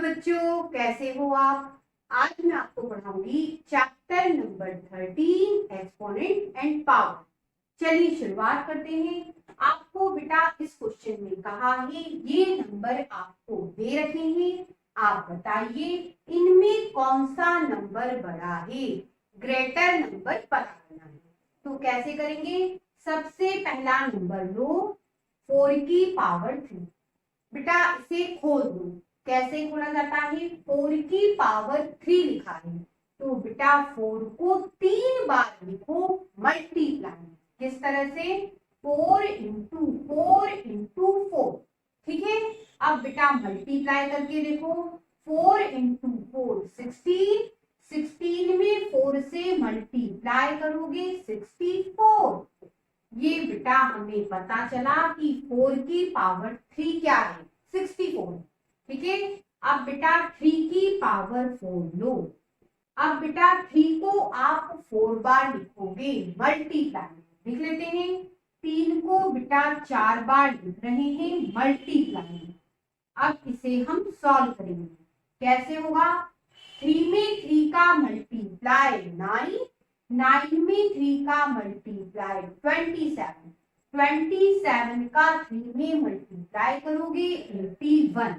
बच्चों, कैसे हो आप। आज मैं आपको पढ़ाऊंगी chapter number 13 exponent and power. चलिए शुरुआत करते हैं। आपको बेटा इस क्वेश्चन में कहा है ये नंबर आपको दे रखे हैं, आप बताइए इनमें कौन सा नंबर बड़ा है। ग्रेटर नंबर पता करना है। तो कैसे करेंगे। सबसे पहला नंबर लो 4 की पावर 3। बेटा इसे खोल दो। कैसे खोला जाता है। 4 की पावर 3 लिखा है तो बेटा 4 को 3 बार लिखो मल्टीप्लाई। किस तरह से 4 इंटू 4 इंटू 4। ठीक है। अब बेटा मल्टीप्लाई करके देखो 4 इंटू 4 16। 16 में 4 से मल्टीप्लाई करोगे 64। ये बेटा हमें पता चला कि 4 की पावर 3 क्या है 64। ठीक है। अब बेटा 3 की पावर 4 लो। अब बेटा 3 को आप 4 बार लिखोगे मल्टीप्लाई। लिख लेते हैं। 3 को बेटा 4 बार लिख रहे हैं मल्टीप्लाई। अब इसे हम सॉल्व करेंगे। कैसे होगा। 3 में 3 का मल्टीप्लाई 9। 9 में 3 का मल्टीप्लाई 27। 27 का 3 में मल्टीप्लाई करोगे 81।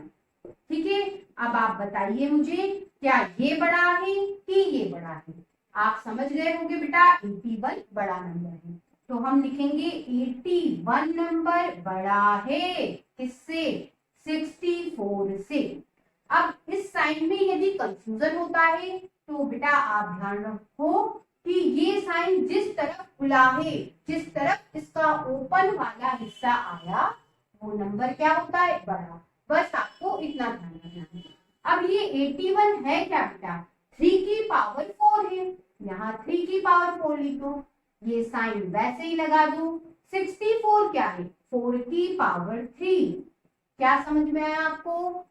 ठीक है। अब आप बताइए मुझे क्या ये बड़ा है कि ये बड़ा है। आप समझ गए होंगे बेटा 81 बड़ा नंबर है। तो हम लिखेंगे 81 नंबर बड़ा है किससे 64 से। अब इस साइन में यदि कंफ्यूजन होता है तो बेटा आप ध्यान रखो कि ये साइन जिस तरफ खुला है, जिस तरफ इसका ओपन वाला हिस्सा आया वो नंबर क्या होता है बड़ा। बस आपको इतना ध्यान रखना है। अब ये 81 है क्या बेटा 3 की पावर 4 है। यहाँ 3 की पावर 4 लिखो। ये साइन वैसे ही लगा दो। 64 क्या है 4 की पावर 3। क्या समझ में आया आपको।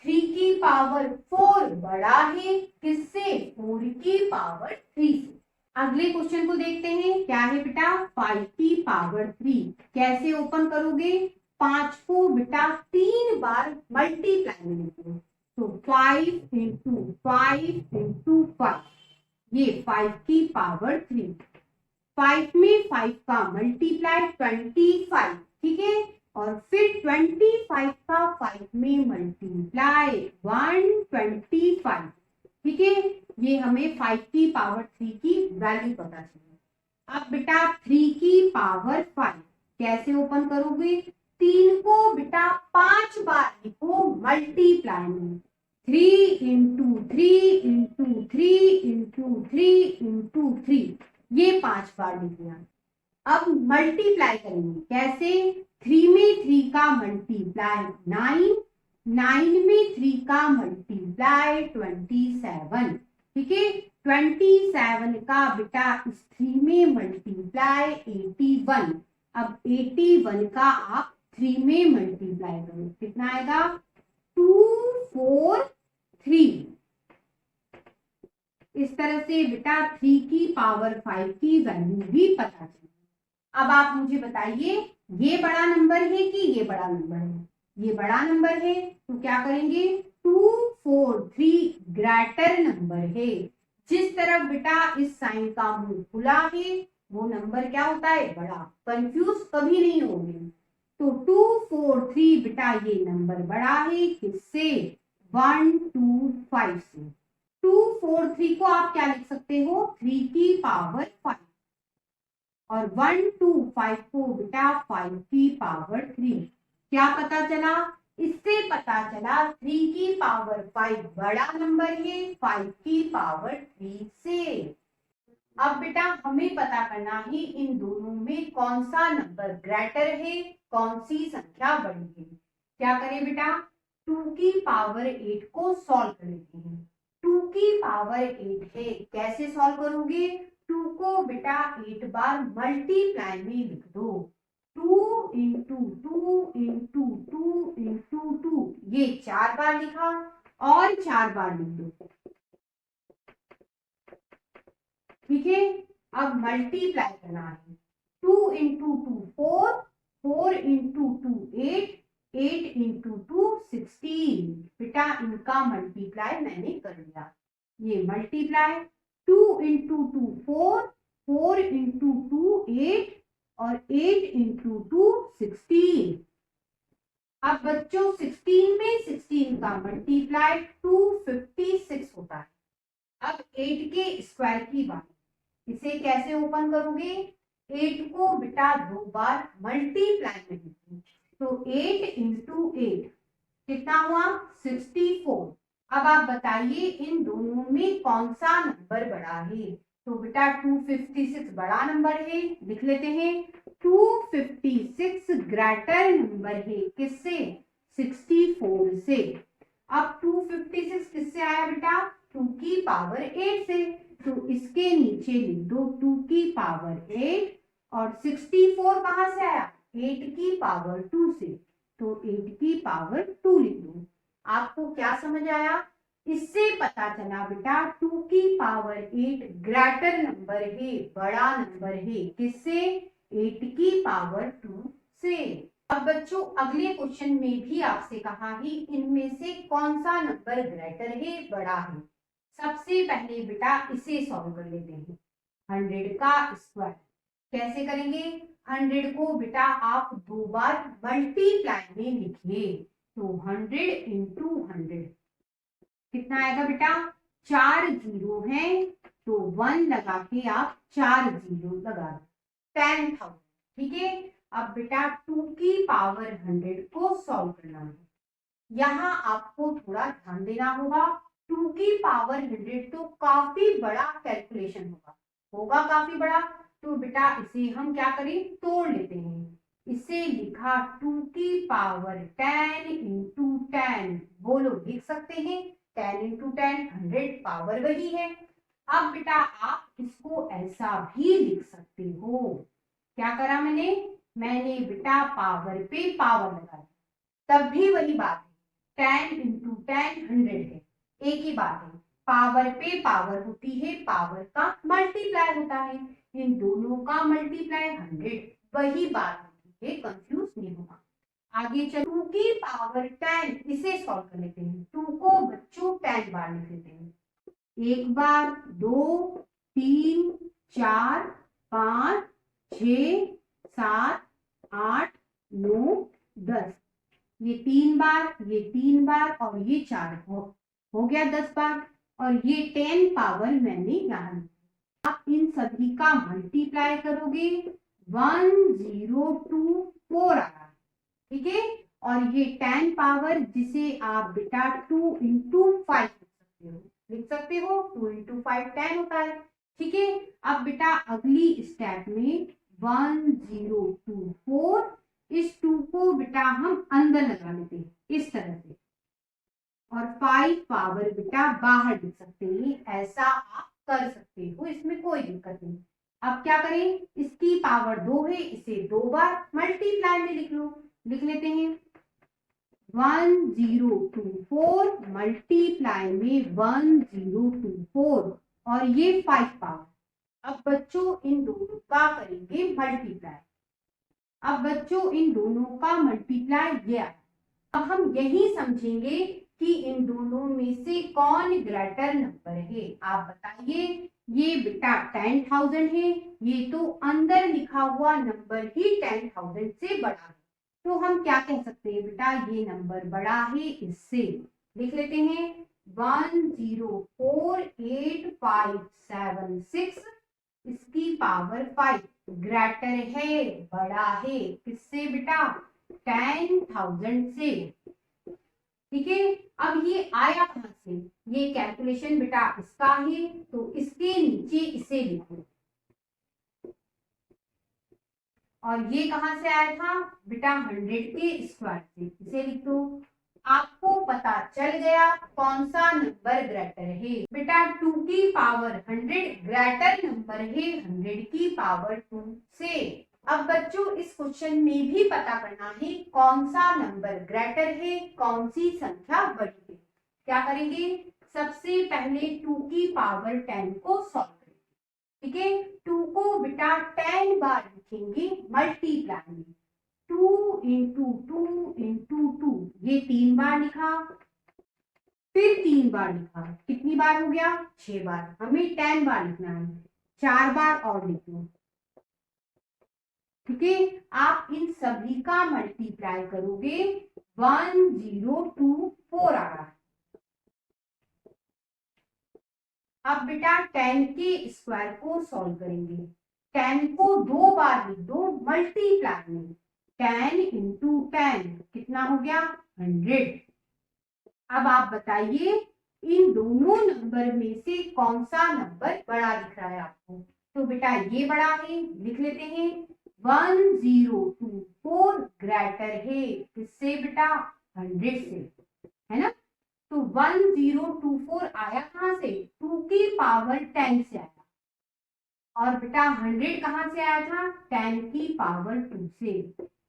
3 की पावर 4 बड़ा है किससे 4 की पावर 3 से। अगले क्वेश्चन को देखते हैं। क्या है बेटा 5 की पावर 3। कैसे ओपन करोगे। 5 को बेटा 3 बार मल्टीप्लाई में लिखो। तो 5 इंटू 5 इंटू 5। ये 5 की पावर 3। 5 में 5 का मल्टीप्लाई 25। ठीक है। और फिर 25 का 5 में मल्टीप्लाई 125। ठीक है। ये हमें 5 की पावर 3 की वैल्यू पता चली। अब बेटा 3 की पावर 5 कैसे ओपन करोगे। 3 को बेटा 5 बार लिखो मल्टीप्लाई में। 3 इंटू 3 इंटू 3 इंटू 3 इंटू 3। ये 5 बार लिख दिया। अब मल्टीप्लाई करेंगे कैसे। 3 में 3 का मल्टीप्लाई 9। 9 में 3 का मल्टीप्लाई 27। ठीक है। 27 का बेटा इस 3 में मल्टीप्लाई 81। अब 81 का आप 3 में मल्टीप्लाई करो कितना आएगा 243। इस तरह से बेटा 3 की पावर 5 की वैल्यू भी पता चली। अब आप मुझे बताइए ये बड़ा नंबर है कि ये बड़ा नंबर है। ये बड़ा नंबर है तो क्या करेंगे 243 ग्रेटर नंबर है। जिस तरफ बेटा इस साइन का मुंह खुला है वो नंबर क्या होता है बड़ा। कंफ्यूज कभी नहीं होंगे। तो 243 बेटा ये नंबर बड़ा है किससे 125 से। 243 को आप क्या लिख सकते हो 3 की पावर 5 और 125 को बेटा 5 की पावर 3। क्या पता चला। इससे पता चला 3 की पावर 5 बड़ा नंबर है 5 की पावर 3 से। अब बेटा हमें पता करना है इन दोनों में कौन सा नंबर ग्रेटर है, कौन सी संख्या बड़ी है। क्या करें बेटा 2 की पावर 8 को सॉल्व कर लेते हैं। 2 की पावर 8 है कैसे सॉल्व करोगे। 2 को बेटा 8 बार मल्टीप्लाई में लिख दो। 2 इंटू 2 इंटू 2 इंटू 2। ये 4 बार लिखा और 4 बार लिख दो। ठीक है। अब मल्टीप्लाई करना है 2 इंटू 2 4। 4 इंटू 2 8। 8 इंटू 2 16। बेटा इनका मल्टीप्लाई मैंने कर लिया, ये मल्टीप्लाई 2 इंटू 2 4, 4 इंटू 2 8 और 8 इंटू 2 16। अब बच्चों 16 में 16 का मल्टीप्लाई 256 होता है। अब 8 के स्क्वायर की बात, इसे कैसे ओपन करोगे? 8 को बेटा 2 बार मल्टीप्लाई में लिखो, तो 8 इंटू 8 कितना हुआ? 64। अब आप बताइए इन दोनों में कौन सा नंबर बड़ा है? तो बेटा 256 बड़ा नंबर है, लिख लेते हैं। 256 ग्रेटर नंबर है किससे? 64 से। अब 256 किससे आया बेटा? 2 की पावर 8 से, तो इसके नीचे लिख दो 2 की पावर 8 और 64 कहां से आया? 8 की पावर 2 से, तो 8 की पावर 2 लिख दो। आपको क्या समझ आया? इससे पता चला बेटा 2 की पावर 8 ग्रेटर नंबर है, बड़ा नंबर है किससे? 8 की पावर 2 से। अब बच्चों अगले क्वेश्चन में भी आपसे कहा है इनमें से कौन सा नंबर ग्रेटर है, बड़ा है। सबसे पहले बेटा इसे सॉल्व कर लेते हैं। 100 का स्क्वायर कैसे करेंगे? 100 को बेटा आप 2 बार मल्टीप्लाई में लिखिए, तो 100 इंटू 100 कितना आएगा बेटा? 4 जीरो है, तो 1 लगा के आप 4 जीरो लगा दो, 10,000। ठीक है। अब बेटा 2 की पावर 100 को सॉल्व करना है। यहाँ आपको थोड़ा ध्यान देना होगा, 2 की पावर 100 तो काफी बड़ा कैलकुलेशन होगा काफी बड़ा। तो बेटा इसे हम क्या करें? तोड़ लेते हैं। इसे लिखा 2 की पावर 10 इंटू 10। बोलो लिख सकते हैं 10 इंटू 10, 100 पावर वही है। अब बेटा आप इसको ऐसा भी लिख सकते हो। क्या करा मैंने? मैंने बेटा पावर पे पावर लगा, तब भी वही बात है, 10 इंटू 10 100 है, एक ही बात है। पावर पे पावर होती है, पावर का मल्टीप्लाई होता है, इन दोनों का मल्टीप्लाई 100, वही बात होती है, कंफ्यूज नहीं होगा। आगे चलो 2 की पावर 10, इसे सॉल्व कर लेते हैं। 2 को बच्चों 10 बार लिख लेते हैं, 1 बार, 2, 3, 4, 5, 6, 7, 8, 9, 10। ये 3 बार, ये 3 बार और ये 4 हो गया 10 बार। और ये 10 पावर मैंने यहाँ, आप इन सभी का मल्टीप्लाई करोगे 1024 आ रहा है। ठीक है। और ये 10 पावर जिसे आप बेटा 2 इंटू 5 लिख सकते हो, 2 इंटू 5 10 होता है। ठीक है। अब बेटा अगली स्टेप में 1024, इस 2 को बेटा हम अंदर लगा लेते हैं इस तरह से, और 5 पावर बेटा बाहर लिख सकते हैं, ऐसा आप कर सकते हो, इसमें कोई दिक्कत नहीं। अब क्या करें? इसकी पावर 2 है, इसे 2 बार मल्टीप्लाई में लिख लो, लिख लेते हैं 1024 मल्टीप्लाई में 1024 और ये 5 पावर। अब बच्चों इन दोनों का करेंगे मल्टीप्लाई। अब बच्चों इन दोनों का मल्टीप्लाई ये आया। अब हम यही समझेंगे कि इन दोनों में से कौन ग्रेटर नंबर है। आप बताइए, ये बेटा 10,000 है, ये तो अंदर लिखा हुआ नंबर ही 10,000 से बड़ा है, तो हम क्या कह सकते हैं बेटा? ये नंबर बड़ा है इससे। लिख लेते हैं 104856, इसकी पावर 5 ग्रेटर है, बड़ा है किससे बेटा? 10,000 से। ठीक है। अब ये आया कहां से? ये कैलकुलेशन बेटा इसका है, तो इसके नीचे इसे लिखो। और ये कहां से आया था बेटा? 100 के स्क्वायर से, इसे लिख दो। आपको पता चल गया कौन सा नंबर ग्रेटर है बेटा? 2 की पावर 100 ग्रेटर नंबर है 100 की पावर 2 से। अब बच्चों इस क्वेश्चन में भी पता करना है कौन सा नंबर ग्रेटर है, कौन सी संख्या बड़ी है। क्या करेंगे? सबसे पहले 2 की पावर 10 को सॉल्व करेंगे। ठीक है। 2 को बेटा 10 बार लिखेंगे मल्टीप्लाई में, 2 इंटू 2, ये 3 बार लिखा, फिर 3 बार लिखा, कितनी बार हो गया 6 बार। हमें 10 बार लिखना है, 4 बार और लिख लो। ठीक है, आप इन सभी का मल्टीप्लाई करोगे 1024 आ रहा है। अब बेटा 10 के स्क्वायर को सॉल्व करेंगे। 10 को 2 बार लिख दो मल्टीप्लाई में, 10 इंटू 10 कितना हो गया 100। अब आप बताइए इन दोनों नंबर में से कौन सा नंबर बड़ा दिख रहा है आपको। तो बेटा ये बड़ा है, लिख लेते हैं 1024 ग्रेटर है किससे बेटा 100 से, है ना। तो 1024 आया कहां से 2 की पावर 10 से आया, और बेटा 100 कहां से आया था 10 की पावर 2 से।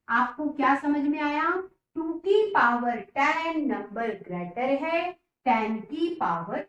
आपको क्या समझ में आया, 2 की पावर 10 नंबर ग्रेटर है 10 की पावर